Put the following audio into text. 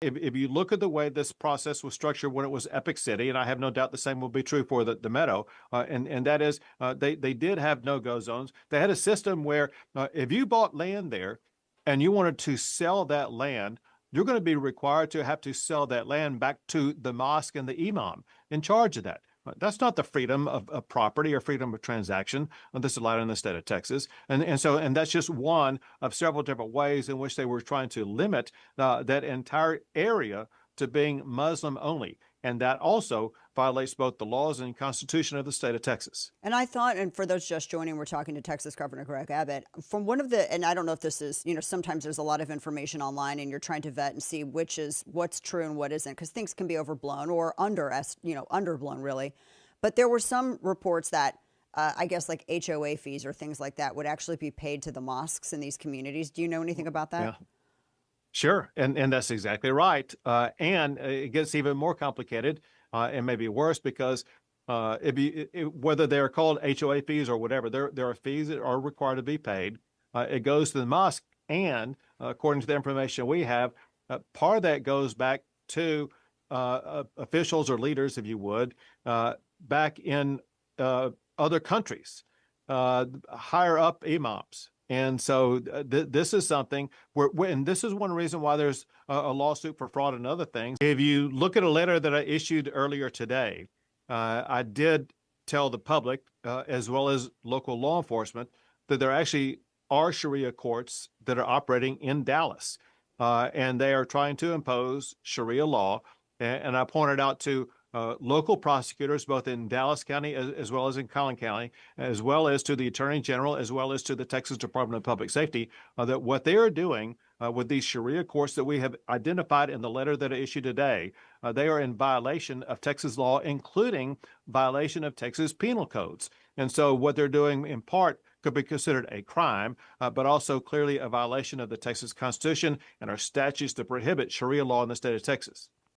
If you look at the way this process was structured when it was Epic City, and I have no doubt the same will be true for the Meadow, and that is they did have no-go zones. They had a system where if you bought land there and you wanted to sell that land, you're going to be required to have to sell that land back to the mosque and the imam in charge of that. That's not the freedom of property or freedom of transaction that's allowed in the state of Texas. And that's just one of several different ways in which they were trying to limit that entire area to being Muslim only. And that also violates both the laws and constitution of the state of Texas. And I thought, and for those just joining, we're talking to Texas Governor Greg Abbott. From one of the, and I don't know if this is, sometimes there's a lot of information online and you're trying to vet and see what's true and what isn't, because things can be overblown or underblown really. But there were some reports that I guess like HOA fees or things like that would actually be paid to the mosques in these communities. Do you know anything about that? Yeah. Sure, and that's exactly right. And it gets even more complicated and maybe worse because whether they're called HOA fees or whatever, there are fees that are required to be paid. It goes to the mosque, and according to the information we have, part of that goes back to officials or leaders, if you would, back in other countries, higher up imams. And so this is something and this is one reason why there's a lawsuit for fraud and other things. If you look at a letter that I issued earlier today, I did tell the public, as well as local law enforcement, that there actually are Sharia courts that are operating in Dallas, and they are trying to impose Sharia law. And I pointed out to local prosecutors, both in Dallas County as well as in Collin County, as well as to the Attorney General, as well as to the Texas Department of Public Safety, that what they are doing with these Sharia courts that we have identified in the letter that I issued today, they are in violation of Texas law, including violation of Texas penal codes. And so what they're doing in part could be considered a crime, but also clearly a violation of the Texas Constitution and our statutes that prohibit Sharia law in the state of Texas.